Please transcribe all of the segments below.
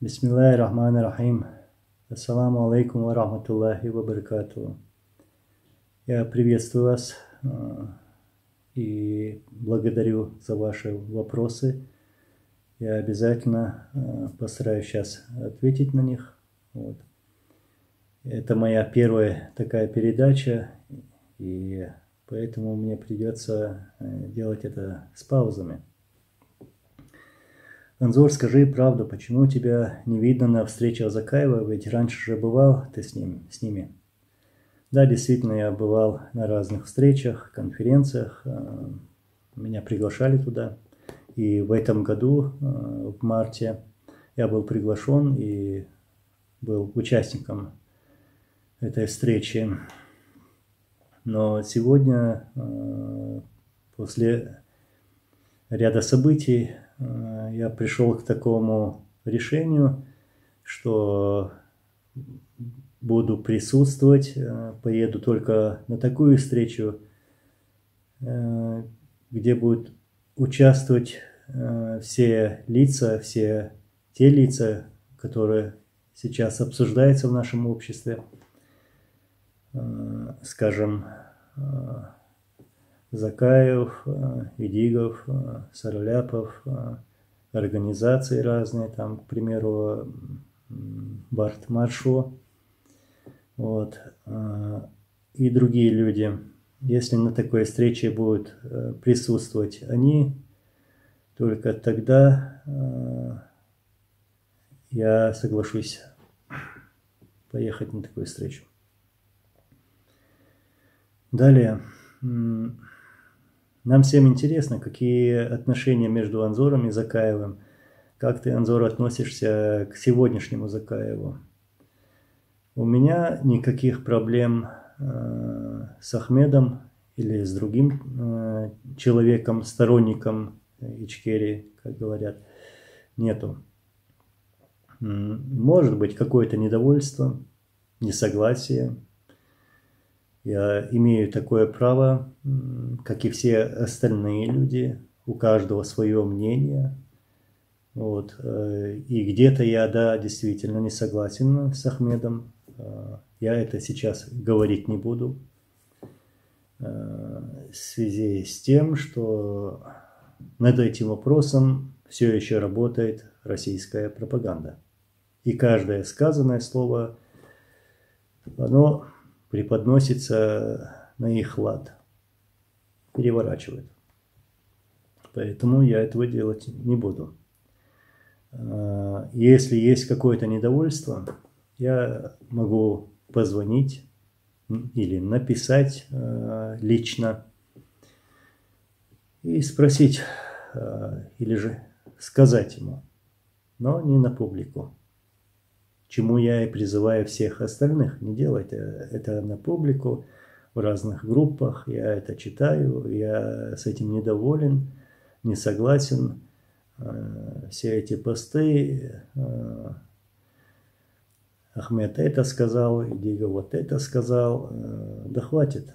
Бисмиллахир-рахманир-рахим. Ассаламу алейкум ва рахматуллахи ва баракатуху. Я приветствую вас и благодарю за ваши вопросы. Я обязательно постараюсь сейчас ответить на них. Вот. Это моя первая такая передача, и поэтому мне придется делать это с паузами. Анзор, скажи правду, почему тебя не видно на встречах Закаева, ведь раньше же бывал ты с ними. Да, действительно, я бывал на разных встречах, конференциях, меня приглашали туда. И в этом году, в марте, я был приглашен и был участником этой встречи. Но сегодня, после ряда событий, я пришел к такому решению, что буду присутствовать, поеду только на такую встречу, где будут участвовать все те лица, которые сейчас обсуждаются в нашем обществе, скажем, Закаев, Идигов, Сараляпов, организации разные, там, к примеру, Барт Маршо, вот, и другие люди. Если на такой встрече будут присутствовать они, только тогда я соглашусь поехать на такую встречу. Далее. Нам всем интересно, какие отношения между Анзором и Закаевым. Как ты, Анзор, относишься к сегодняшнему Закаеву? У меня никаких проблем с Ахмедом или с другим человеком, сторонником Ичкерии, как говорят, нету. Может быть какое-то недовольство, несогласие. Я имею такое право, как и все остальные люди, у каждого свое мнение. Вот. И где-то я, да, действительно не согласен с Ахмедом. Я это сейчас говорить не буду. В связи с тем, что над этим вопросом все еще работает российская пропаганда. И каждое сказанное слово, оно преподносится на их лад, переворачивает. Поэтому я этого делать не буду. Если есть какое-то недовольство, я могу позвонить или написать лично и спросить, или же сказать ему, но не на публику. Чему я и призываю всех остальных не делать это на публику, в разных группах. Я это читаю, я с этим недоволен, не согласен. Все эти посты, Ахмед это сказал, Идига вот это сказал, да хватит.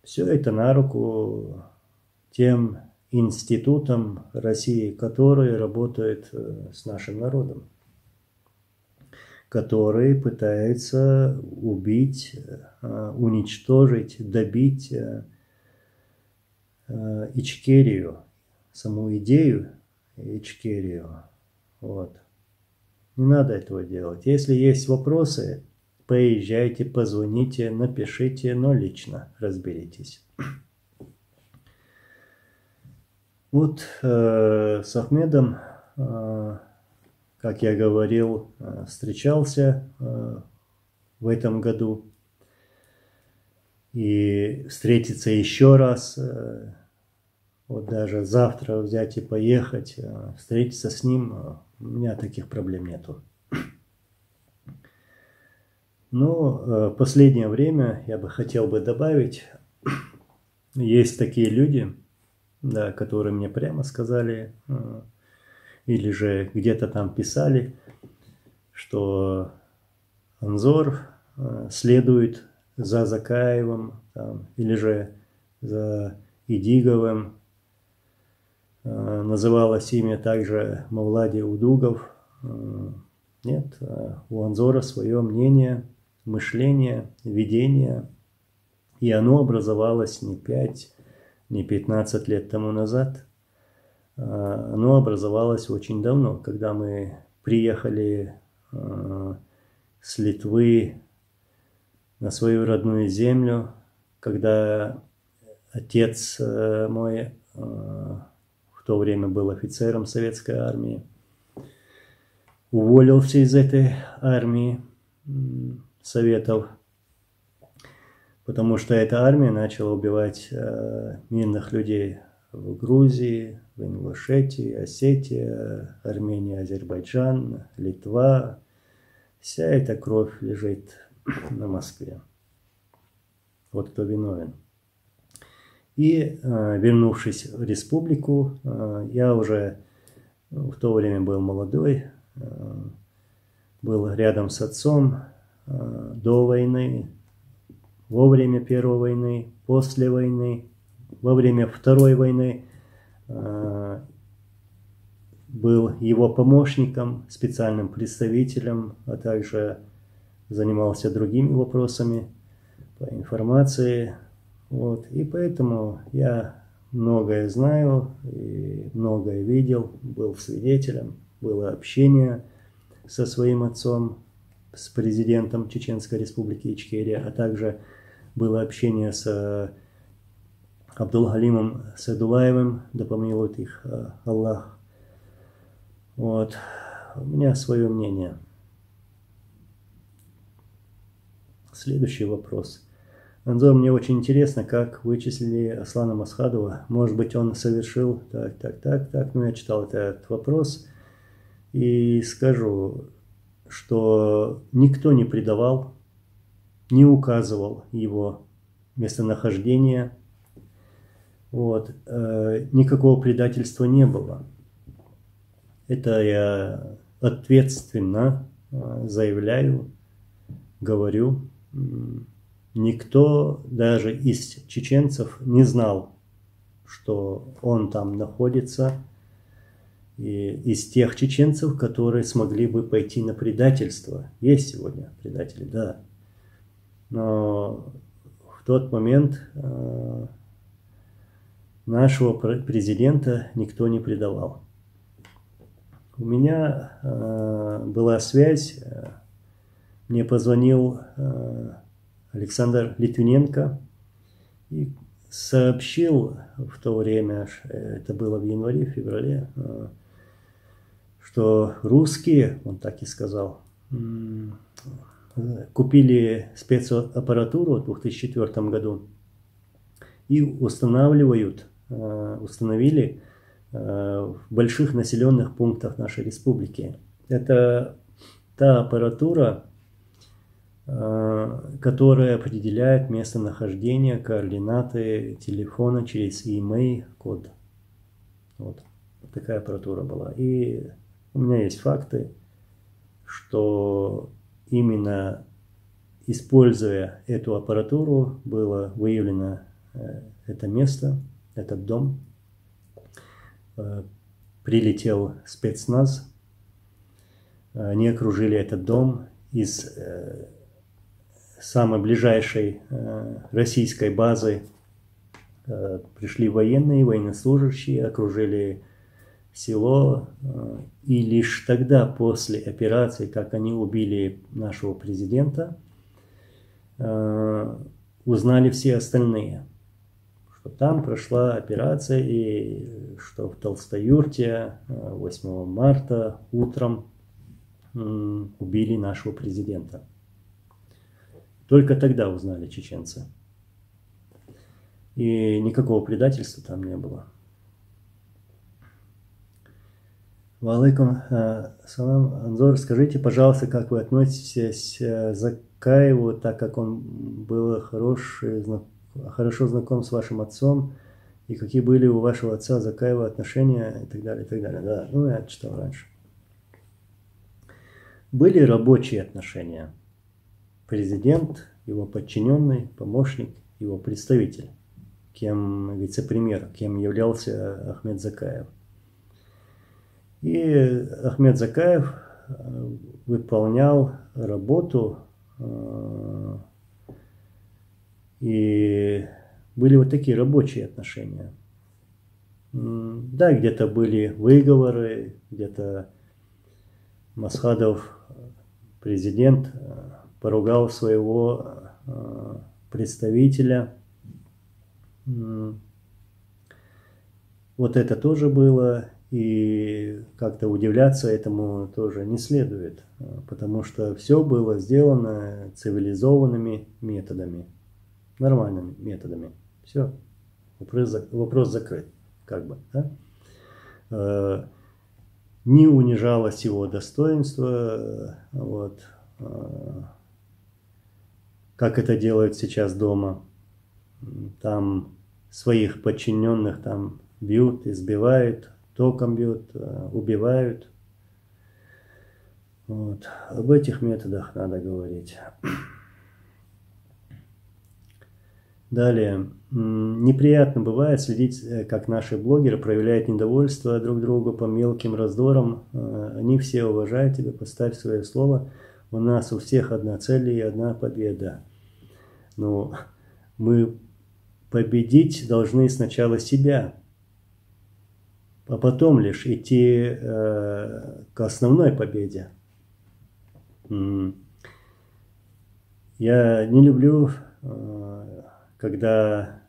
Все это на руку тем институтам России, которые работают с нашим народом, который пытается убить, уничтожить, добить Ичкерию, саму идею Ичкерию. Вот. Не надо этого делать. Если есть вопросы, поезжайте, позвоните, напишите, но лично разберитесь. Вот с Ахмедом, как я говорил, встречался в этом году. И встретиться еще раз, вот даже завтра взять и поехать, встретиться с ним, у меня таких проблем нету. Но в последнее время я бы хотел добавить, есть такие люди, да, которые мне прямо сказали, или же где-то там писали, что Анзор следует за Закаевым, там, или же за Идиговым. Называлось имя также Мавлади Удугов. Нет, у Анзора свое мнение, мышление, видение, и оно образовалось не 5, не 15 лет тому назад. Оно образовалось очень давно, когда мы приехали с Литвы на свою родную землю, когда отец мой в то время был офицером советской армии, уволился из этой армии Советов, потому что эта армия начала убивать мирных людей в Грузии, в Ингушетии, Осетии, Армении, Азербайджан, Литва. Вся эта кровь лежит на Москве. Вот кто виновен. И вернувшись в республику, я уже в то время был молодой, был рядом с отцом до войны, во время Первой войны, после войны, во время Второй войны, был его помощником, специальным представителем, а также занимался другими вопросами по информации. Вот. И поэтому я многое знаю и многое видел, был свидетелем, было общение со своим отцом, с президентом Чеченской Республики Ичкерия, а также было общение с Абдулгалимом Сайдулаевым, да помилует их Аллах. Вот. У меня свое мнение. Следующий вопрос. Анзор, мне очень интересно, как вычислили Аслана Масхадова. Может быть, он совершил так. Ну, я читал этот вопрос и скажу, что никто не предавал, не указывал его местонахождение. Вот. Никакого предательства не было. Это я ответственно заявляю, говорю. Никто даже из чеченцев не знал, что он там находится. И из тех чеченцев, которые смогли бы пойти на предательство. Есть сегодня предатели, да. Но в тот момент нашего президента никто не предавал. У меня была связь, мне позвонил Александр Литвиненко и сообщил в то время, это было в январе-феврале, что русские, он так и сказал, купили спецаппаратуру в 2004 году и установили в больших населенных пунктах нашей республики. Это та аппаратура, которая определяет местонахождение, координаты телефона через e-mail код. Вот такая аппаратура была. И у меня есть факты, что именно используя эту аппаратуру было выявлено это место, этот дом. Прилетел спецназ, они окружили этот дом из самой ближайшей российской базы. Пришли военные, военнослужащие, окружили село, и лишь тогда, после операции, как они убили нашего президента, узнали все остальные, что там прошла операция, и что в Толстоюрте 8 марта утром убили нашего президента. Только тогда узнали чеченцы. И никакого предательства там не было. Валейкум салам. Анзор, скажите, пожалуйста, как вы относитесь к Закаеву, так как он был хорошо знаком с вашим отцом, и какие были у вашего отца Закаева отношения, и так далее, и так далее. Да, ну я читал раньше. Были рабочие отношения. Президент, его подчиненный, помощник, его представитель, кем вице-премьер, кем являлся Ахмед Закаев. И Ахмед Закаев выполнял работу, и были вот такие рабочие отношения. Да, где-то были выговоры, где-то Масхадов, президент, поругал своего представителя. Вот это тоже было, и как-то удивляться этому тоже не следует, потому что все было сделано цивилизованными методами, нормальными методами. Все, вопрос закрыт, как бы, да? Не унижалось его достоинство, вот, как это делают сейчас дома. Там своих подчиненных там бьют, избивают, током бьют, убивают. Вот. Об этих методах надо говорить. Далее. Неприятно бывает следить, как наши блогеры проявляют недовольство друг другу по мелким раздорам. Они все уважают тебя, поставь свое слово. У нас у всех одна цель и одна победа. Но мы победить должны сначала себя, а потом лишь идти к основной победе. Я не люблю, когда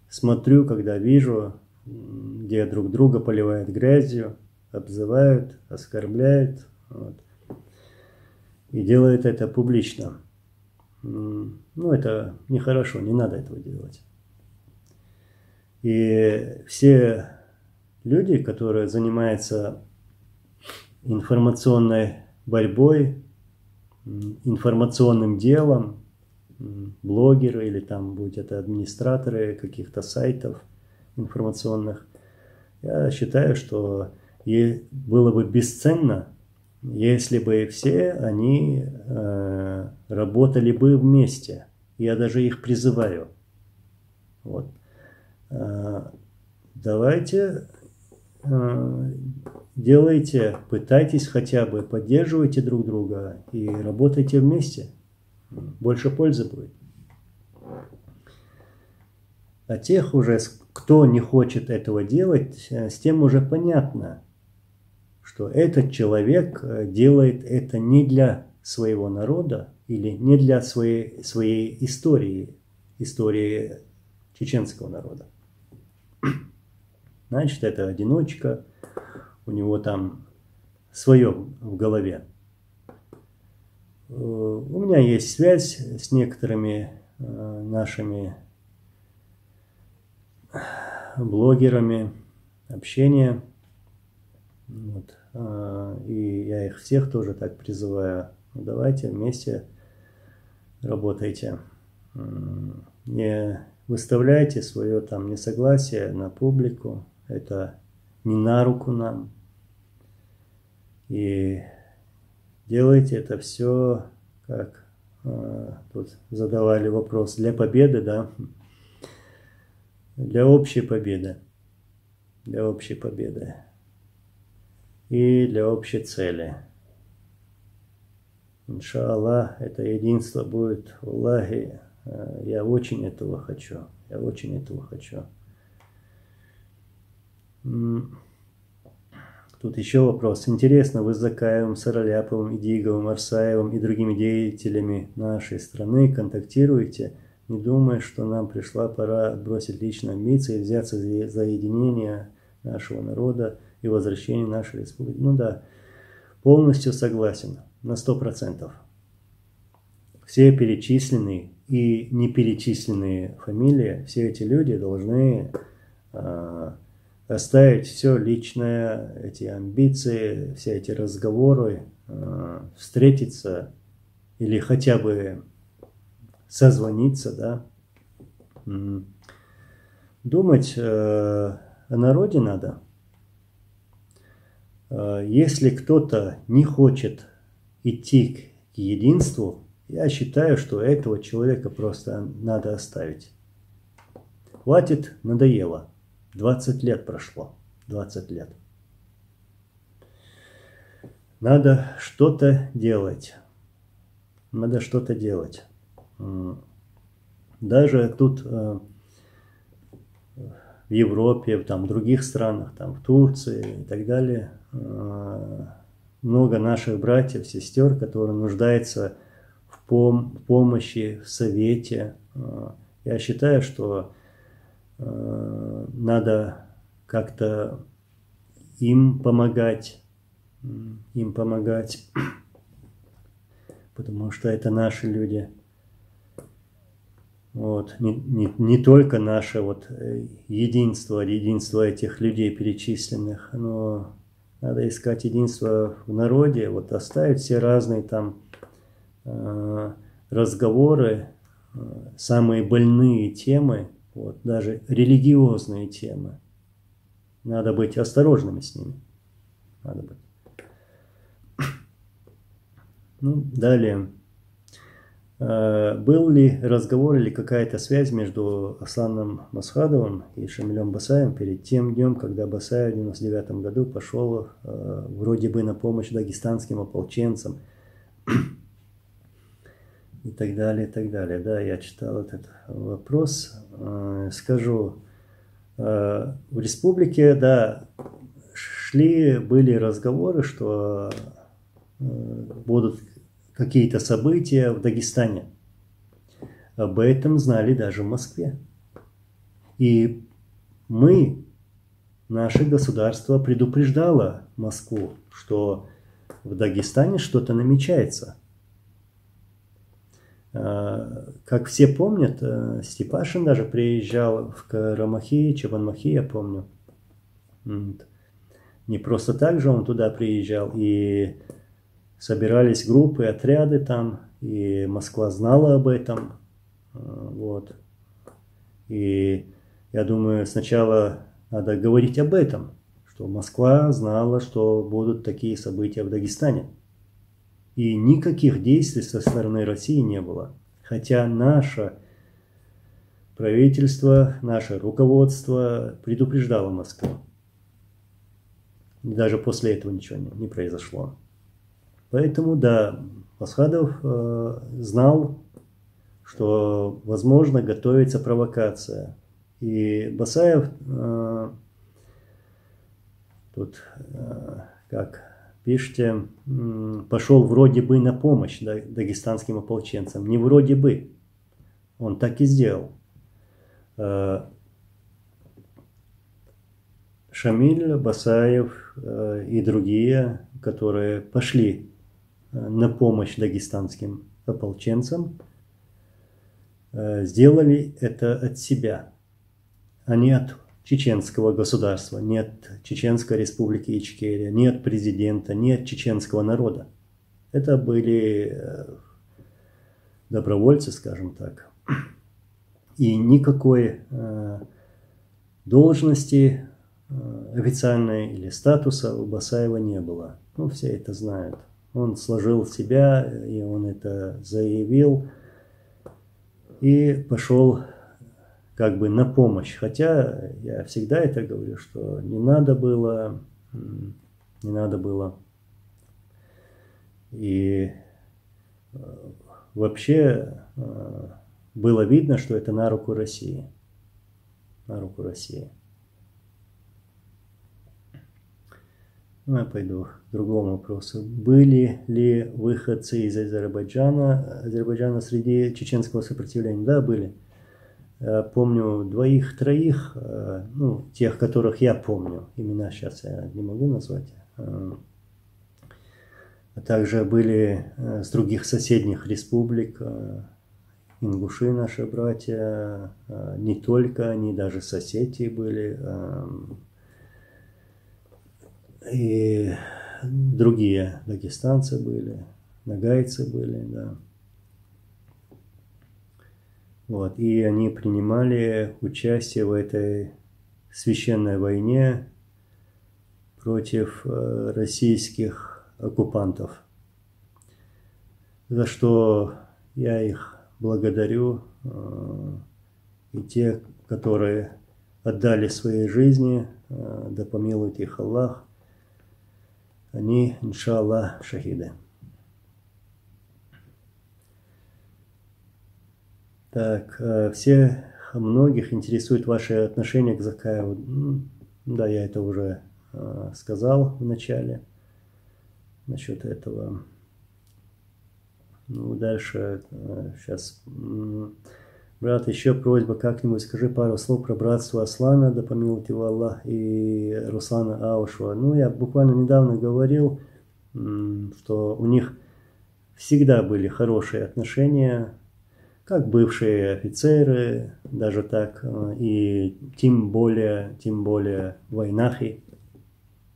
смотрю, когда вижу, где друг друга поливают грязью, обзывают, оскорбляют, вот, и делают это публично. Ну, это нехорошо, не надо этого делать. И все люди, которые занимаются информационной борьбой, информационным делом, блогеры или там будь это администраторы каких-то сайтов информационных, я считаю, что было бы бесценно, если бы все они работали бы вместе. Я даже их призываю. Вот. Давайте делайте, пытайтесь хотя бы, поддерживайте друг друга и работайте вместе. Больше пользы будет. А тех уже, кто не хочет этого делать, с тем уже понятно, что этот человек делает это не для своего народа или не для своей истории чеченского народа. Значит, это одиночка, у него там свое в голове. У меня есть связь с некоторыми нашими блогерами, общение. Вот. И я их всех тоже так призываю. Давайте вместе работайте. Не выставляйте свое там несогласие на публику. Это не на руку нам. И делайте это все, как тут задавали вопрос, для победы, да? Для общей победы. Для общей победы. И для общей цели. Иншаллах, это единство будет. Аллахи, я очень этого хочу. Я очень этого хочу. Тут еще вопрос. Интересно, вы с Закаевым, Сараляповым, Идиговым, Арсаевым и другими деятелями нашей страны контактируете, не думая, что нам пришла пора отбросить личные амбиции и взяться за единение нашего народа и возвращение нашей республики? Ну да, полностью согласен, на 100%. Все перечисленные и неперечисленные фамилии, все эти люди должны оставить все личное, эти амбиции, все эти разговоры, встретиться или хотя бы созвониться, да. Думать о народе надо. Если кто-то не хочет идти к единству, я считаю, что этого человека просто надо оставить. Хватит, надоело. 20 лет прошло. 20 лет. Надо что-то делать. Надо что-то делать. Даже тут в Европе, там, в других странах, там, в Турции и так далее, много наших братьев, сестер, которые нуждаются в помощи, в совете. Я считаю, что надо как-то им помогать, потому что это наши люди. Вот. Не только наше вот единство этих людей перечисленных, но надо искать единство в народе, вот оставить все разные там разговоры, самые больные темы, вот, даже религиозные темы. Надо быть осторожными с ними. Надо быть. Ну, далее. Был ли разговор или какая-то связь между Асланом Масхадовым и Шамилем Басаевым перед тем днем, когда Басаев в 1999 году пошел вроде бы на помощь дагестанским ополченцам и так далее, и так далее. Да, я читал этот вопрос. Скажу, в республике, да, были разговоры, что будут какие-то события в Дагестане. Об этом знали даже в Москве. И наше государство предупреждало Москву, что в Дагестане что-то намечается. Как все помнят, Степашин даже приезжал в Карамахи, Чабанмахи, я помню. Не просто так же он туда приезжал, и собирались группы, отряды там, и Москва знала об этом. Вот. И я думаю, сначала надо говорить об этом, что Москва знала, что будут такие события в Дагестане. И никаких действий со стороны России не было. Хотя наше правительство, наше руководство предупреждало Москву. И даже после этого ничего не произошло. Поэтому, да, Масхадов знал, что, возможно, готовится провокация. И Басаев тут, как пишете, пошел вроде бы на помощь дагестанским ополченцам. Не вроде бы. Он так и сделал. Шамиль, Басаев и другие, которые пошли на помощь дагестанским ополченцам, сделали это от себя, а не от чеченского государства, не от Чеченской республики Ичкерия, не от президента, не от чеченского народа. Это были добровольцы, скажем так. И никакой должности официальной или статуса у Басаева не было. Ну, все это знают. Он сложил себя, и он это заявил, и пошел как бы на помощь. Хотя я всегда это говорю, что не надо было. И вообще было видно, что это на руку России. На руку России. Ну, я пойду к другому вопросу. Были ли выходцы из Азербайджана среди чеченского сопротивления? Да, были. Я помню 2-3, ну, тех, которых я помню. Имена сейчас я не могу назвать. А также были с других соседних республик. Ингуши, наши братья. Не только они, даже с Осетии были. И другие дагестанцы были, нагайцы были, да. Вот, и они принимали участие в этой священной войне против российских оккупантов, за что я их благодарю, и те, которые отдали свои жизни, да помилует их Аллах, они, иншаллах, шахиды. Так, многих интересует ваше отношение к Закаеву. Да, я это уже сказал в начале насчет этого. Ну, дальше, сейчас. Брат, еще просьба, как-нибудь скажи пару слов про братство Аслана, да помилует его Аллах, и Руслана Аушева. Ну, я буквально недавно говорил, что у них всегда были хорошие отношения, как бывшие офицеры, даже так, и тем более войнахи.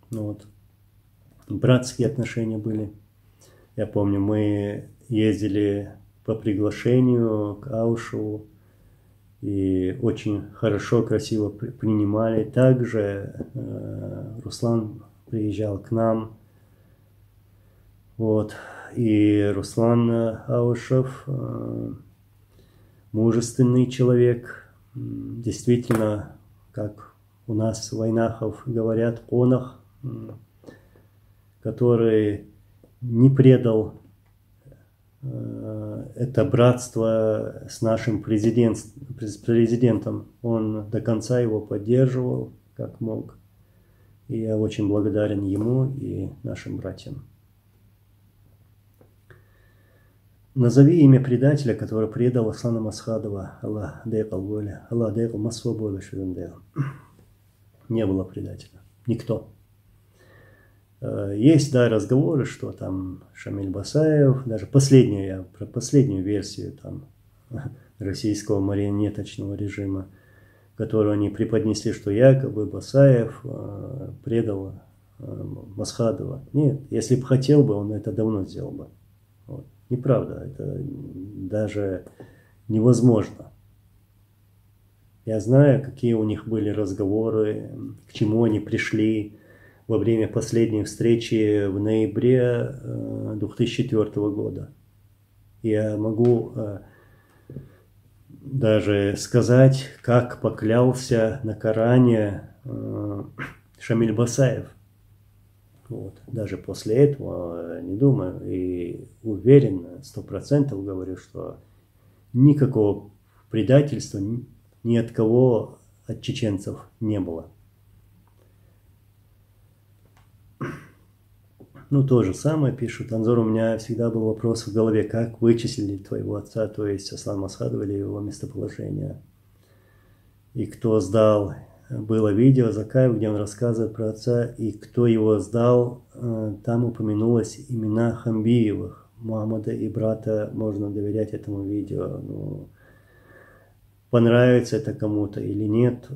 Вот. Братские отношения были. Я помню, мы ездили по приглашению к Аушеву и очень хорошо, красиво принимали. Также Руслан приезжал к нам. Вот. И Руслан Аушев мужественный человек. Действительно, как у нас войнахов говорят, онах, который не предал это братство с нашим президентом. Он до конца его поддерживал, как мог. И я очень благодарен ему и нашим братьям. Назови имя предателя, который предал Аслана Масхадова. Аллах дейкал воля. Аллах дейкал масвобода шудендейл. Не было предателя. Никто. Есть, да, разговоры, что там Шамиль Басаев, даже про последнюю версию там российского марионеточного режима, которую они преподнесли, что якобы Басаев предал Масхадова. Нет, если бы хотел бы, он это давно сделал бы. Вот. Неправда, это даже невозможно. Я знаю, какие у них были разговоры, к чему они пришли во время последней встречи в ноябре 2004 года. Я могу даже сказать, как поклялся на Коране Шамиль Басаев. Вот. Даже после этого не думаю и уверен, 100% говорю, что никакого предательства ни от кого, от чеченцев, не было. Ну, то же самое пишут. Анзор, у меня всегда был вопрос в голове, как вычислили твоего отца, то есть Аслана Масхадова, или его местоположение. И кто сдал, было видео Закаев, где он рассказывает про отца, и кто его сдал, там упомянулось имена Хамбиевых, Мухаммада и брата, можно доверять этому видео. Ну, понравится это кому-то или нет.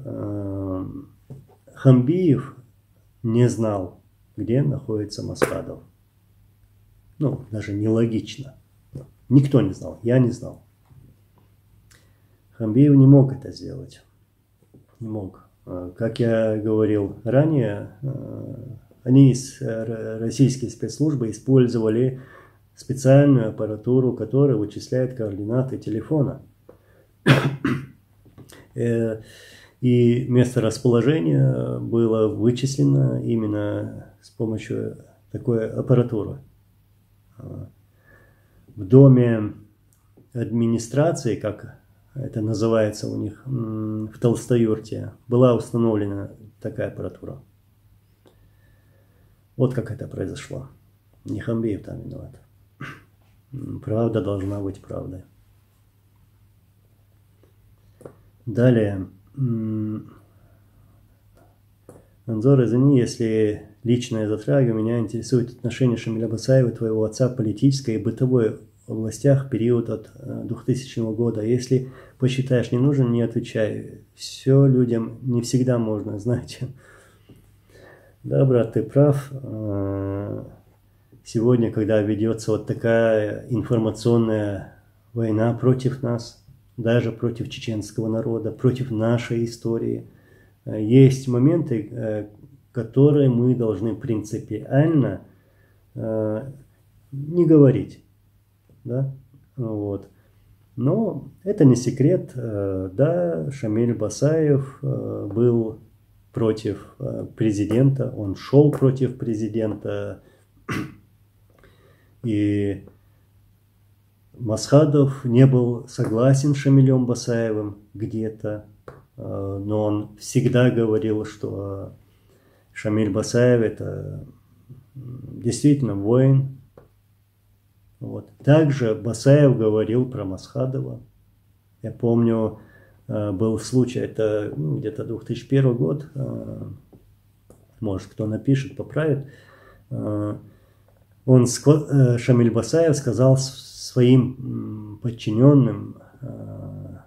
Хамбиев не знал, где находится Масхадов. Ну, даже нелогично. Никто не знал, я не знал. Хамбиев не мог это сделать. Не мог. Как я говорил ранее, российские спецслужбы использовали специальную аппаратуру, которая вычисляет координаты телефона. И месторасположение было вычислено именно с помощью такой аппаратуры. В доме администрации, как это называется у них в Толстоюрте, была установлена такая аппаратура. Вот как это произошло. Не Хамбиев там виноват. Правда должна быть правдой. Далее. Анзор, извини, если личная затрага, меня интересует отношение Шамиля Басаева и твоего отца в политической и бытовой областях в период от 2000 года. Если посчитаешь не нужен, не отвечай. Все людям не всегда можно знать. Да, брат, ты прав. Сегодня, когда ведется вот такая информационная война против нас, даже против чеченского народа, против нашей истории, есть моменты, которые мы должны принципиально не говорить. Да? Вот. Но это не секрет. Да, Шамиль Басаев был против президента, он шел против президента, и Масхадов не был согласен с Шамилем Басаевым где-то, но он всегда говорил, что Шамиль Басаев это действительно воин. Вот. Также Басаев говорил про Масхадова. Я помню, был случай, это где-то 2001 год, может кто напишет, поправит. Шамиль Басаев сказал своим подчиненным,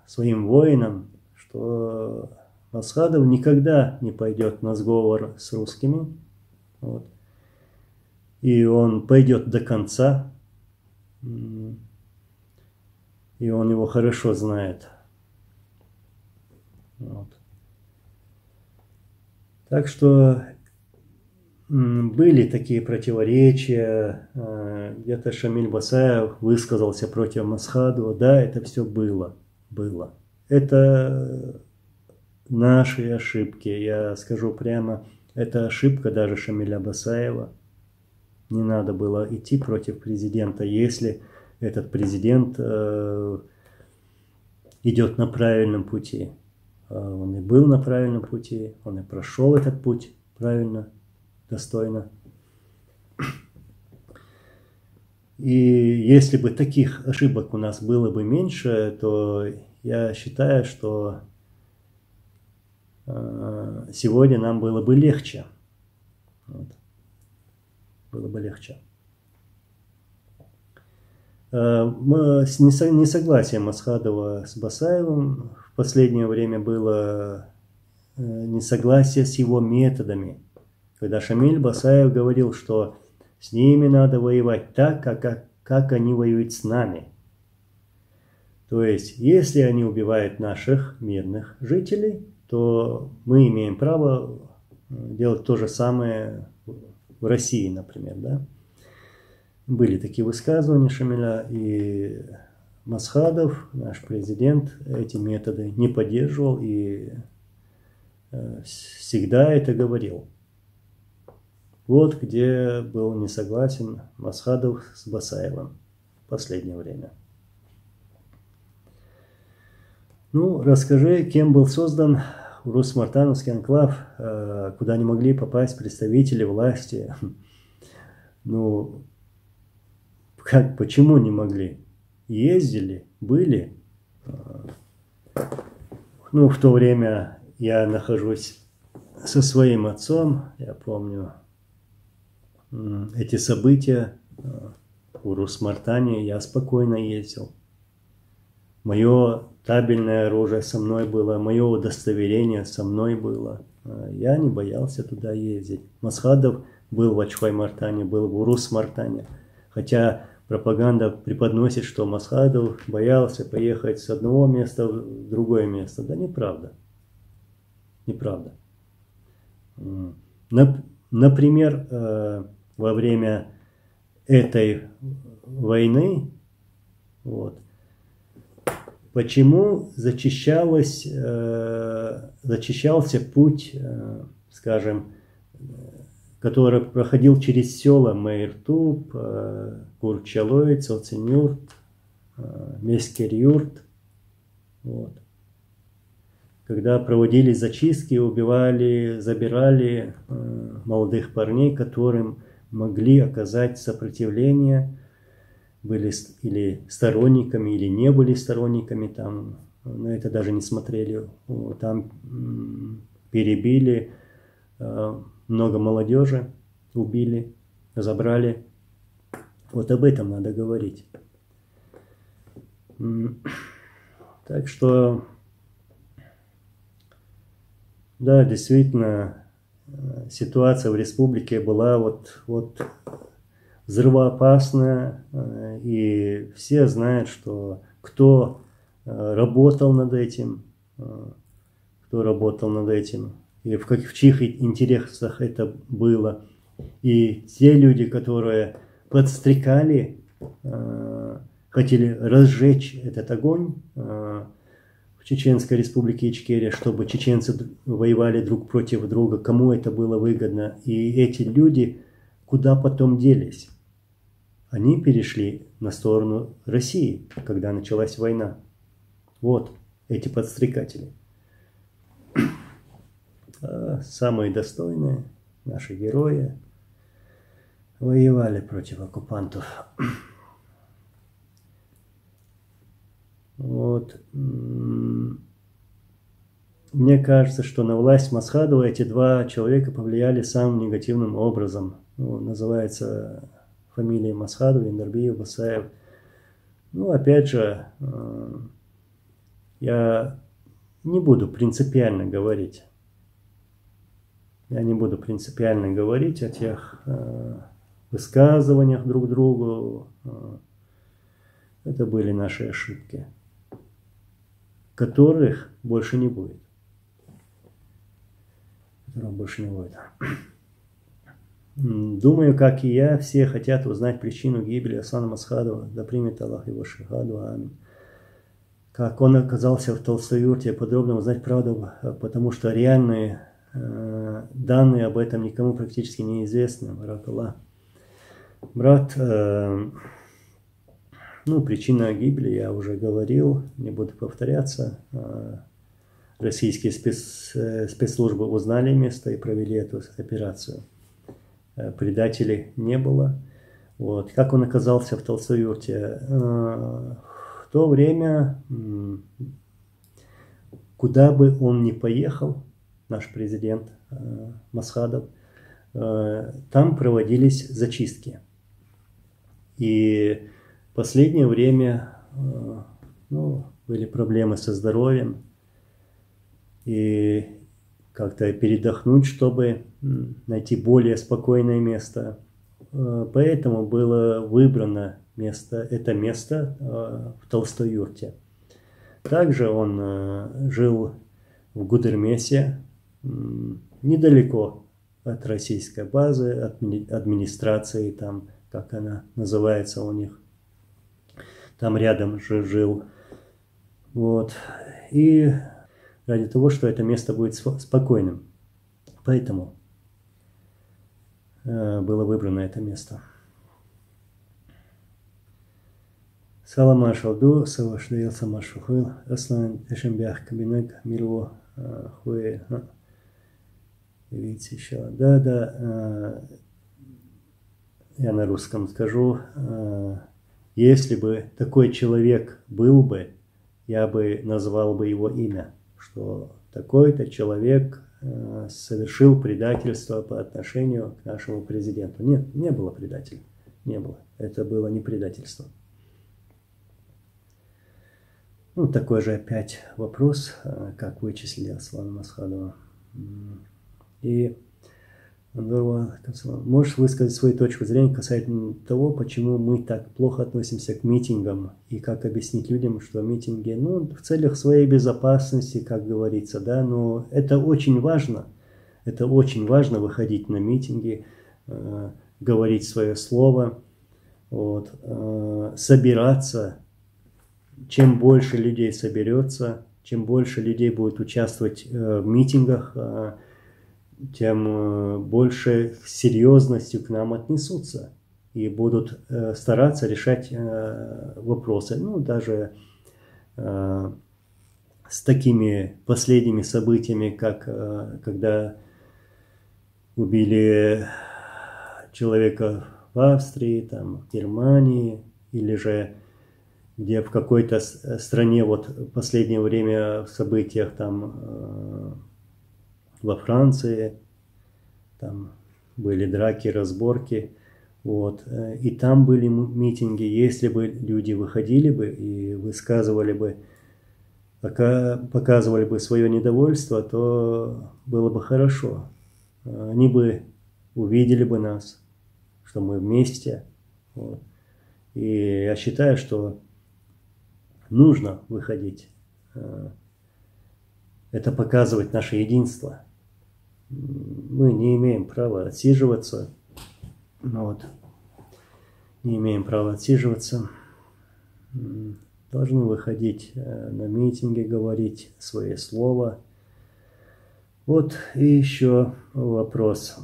своим воинам, что Масхадов никогда не пойдет на сговор с русскими. Вот. И он пойдет до конца. И он его хорошо знает. Вот. Так что были такие противоречия. Где-то Шамиль Басаев высказался против Масхадова. Да, это все было. Это наши ошибки. Я скажу прямо, это ошибка даже Шамиля Басаева. Не надо было идти против президента, если этот президент идет на правильном пути. Он и был на правильном пути, он и прошел этот путь правильно, достойно. И если бы таких ошибок у нас было бы меньше, то я считаю, что сегодня нам было бы легче. Вот. Было бы легче. Несогласие Масхадова с Басаевым в последнее время было несогласие с его методами. Когда Шамиль Басаев говорил, что с ними надо воевать так, как они воюют с нами. То есть, если они убивают наших мирных жителей, то мы имеем право делать то же самое в России, например, да. Были такие высказывания Шамиля, и Масхадов, наш президент, эти методы не поддерживал и всегда это говорил. Вот где был не согласен Масхадов с Басаевым в последнее время. Ну, расскажи, кем был создан Урус-Мартановский анклав, куда не могли попасть представители власти. Ну, почему не могли? Ездили, были. Ну, в то время я нахожусь со своим отцом, я помню эти события в Урус-Мартане, я спокойно ездил. Мое табельное оружие со мной было, мое удостоверение со мной было. Я не боялся туда ездить. Масхадов был в Ачхой-Мартане, был в Урус-Мартане. Хотя пропаганда преподносит, что Масхадов боялся поехать с одного места в другое место. Да неправда. Неправда. Например, во время этой войны, вот, почему зачищался путь, скажем, который проходил через села Мейртуб, Курчалой, Цоцинюрт, Мескерюрт. Вот. Когда проводили зачистки, убивали, забирали молодых парней, которым могли оказать сопротивление, были или сторонниками, или не были сторонниками, там, на это даже не смотрели. Там перебили, много молодежи убили, забрали. Вот об этом надо говорить. Так что, да, действительно, ситуация в республике была вот взрывоопасная, и все знают, что кто работал над этим, и в чьих интересах это было. И те люди, которые подстрекали, хотели разжечь этот огонь, в в Чеченской республике Ичкерия, чтобы чеченцы воевали друг против друга, кому это было выгодно. И эти люди куда потом делись? Они перешли на сторону России, когда началась война. Вот эти подстрекатели. Самые достойные наши герои воевали против оккупантов. Вот. Мне кажется, что на власть Масхадова эти два человека повлияли самым негативным образом. Ну, называется фамилия Масхадов, Индарбиев, Басаев. Ну, опять же, я не буду принципиально говорить. Я не буду принципиально говорить о тех высказываниях друг другу. Это были наши ошибки, которых больше не будет. Которых больше не будет. Думаю, как и я, все хотят узнать причину гибели Аслана Масхадова. Да примет Аллах его шахаду. Аминь. Как он оказался в толстой юрте, подробно узнать правду, потому что реальные данные об этом никому практически не известны. Брат, причина гибели я уже говорил, не буду повторяться. Российские спецслужбы узнали место и провели эту операцию. Предателей не было. Вот. Как он оказался в толстой юрте? В то время, куда бы он ни поехал, наш президент Масхадов, там проводились зачистки. И в последнее время были проблемы со здоровьем. И как-то передохнуть, чтобы найти более спокойное место. Поэтому было выбрано это место в толстой юрте. Также он жил в Гудермесе, недалеко от российской базы, от администрации, там, как она называется у них. Там рядом же жил. Вот. И ради того, что это место будет спокойным. Поэтому было выбрано это место. Салам ашалду, савашдейл самашухил, аслан эшембях кабинек мирво хуэ. Видите еще. Да, я на русском скажу. Если бы такой человек был бы, я бы назвал бы его имя, что такой-то человек совершил предательство по отношению к нашему президенту. Нет, не было предателя. Не было. Это было не предательство. Такой же опять вопрос, как вычислили Аслана Масхадова. И можешь высказать свою точку зрения касательно того, почему мы так плохо относимся к митингам, и как объяснить людям, что митинги, в целях своей безопасности, как говорится, да, но это очень важно. Это очень важно выходить на митинги, говорить свое слово, собираться. Чем больше людей соберется, чем больше людей будет участвовать в митингах, тем больше серьезностью к нам отнесутся и будут стараться решать вопросы. Даже с такими последними событиями, как когда убили человека в Австрии, там, в Германии, или же где в какой-то стране, в последнее время в событиях там во Франции, там были драки, разборки, и там были митинги. Если бы люди выходили бы и высказывали бы, показывали бы свое недовольство, то было бы хорошо. Они бы увидели бы нас, что мы вместе. И я считаю, что нужно выходить. Это показывает наше единство. Мы не имеем права отсиживаться. Не имеем права отсиживаться. должны выходить на митинги, говорить свое слово. Вот и еще вопрос.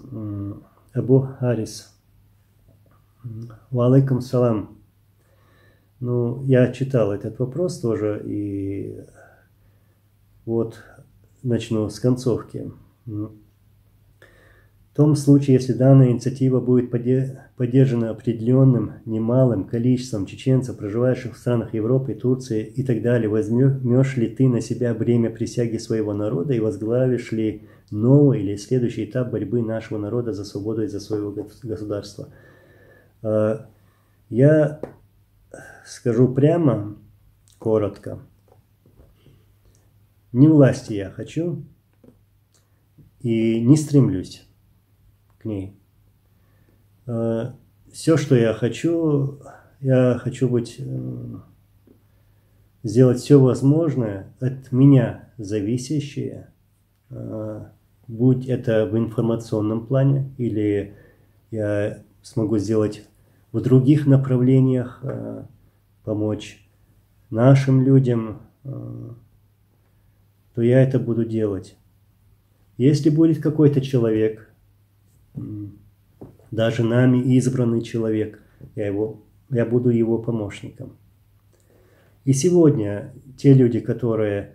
Абу Харис. Валейкум салам. Ну, я читал этот вопрос тоже, и вот начну с концовки. В том случае, если данная инициатива будет поддержана определенным немалым количеством чеченцев, проживающих в странах Европы, Турции и так далее, возьмешь ли ты на себя бремя присяги своего народа и возглавишь ли новый или следующий этап борьбы нашего народа за свободу и за своего государства? Я скажу прямо, коротко. Не власти я хочу и не стремлюсь к ней. Все, что я хочу сделать все возможное от меня зависящее, будь это в информационном плане, или я смогу сделать в других направлениях, помочь нашим людям, то я это буду делать. Если будет какой-то человек, даже нами избранный человек, я буду его помощником. И сегодня те люди, которые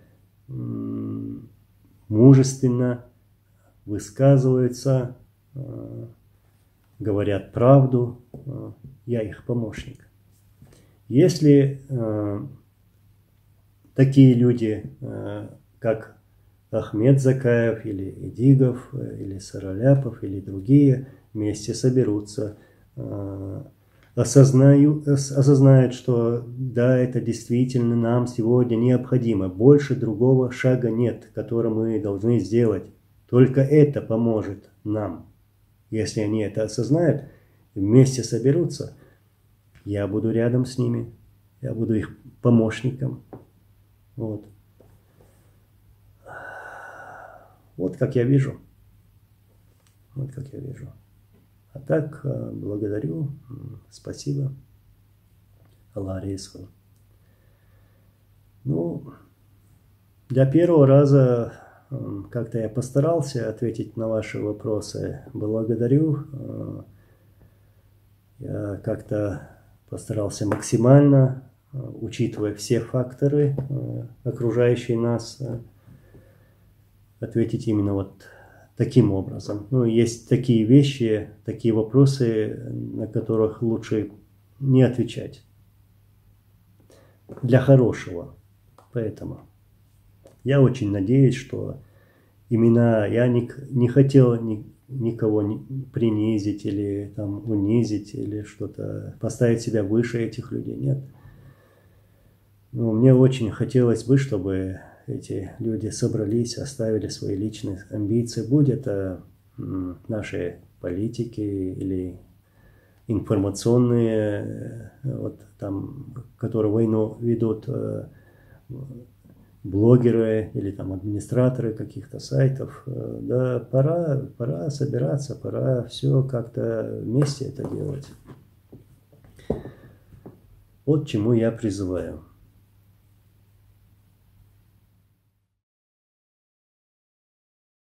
мужественно высказываются, говорят правду, я их помощник. Если такие люди, как Ахмед Закаев, или Эдигов, или Сараляпов, или другие, вместе соберутся, осознают, что да, это действительно нам сегодня необходимо. Больше другого шага нет, который мы должны сделать. Только это поможет нам. Если они это осознают, вместе соберутся, я буду рядом с ними, я буду их помощником. Вот. Вот как я вижу. Вот как я вижу. А так, благодарю, спасибо. Аллах рейсу. Ну, для первого раза как-то я постарался ответить на ваши вопросы. Благодарю. Я как-то постарался максимально, учитывая все факторы, окружающие нас, ответить именно вот таким образом. Ну, есть такие вещи, такие вопросы, на которых лучше не отвечать. Для хорошего. Поэтому я очень надеюсь, что именно я не хотел никого принизить или там унизить, или что-то, поставить себя выше этих людей. Нет. Но мне очень хотелось бы, чтобы эти люди собрались, оставили свои личные амбиции. Будь это наши политики или информационные, вот там, которые войну ведут, блогеры или там администраторы каких-то сайтов. Да, пора собираться, пора все как-то вместе это делать. Вот чему я призываю.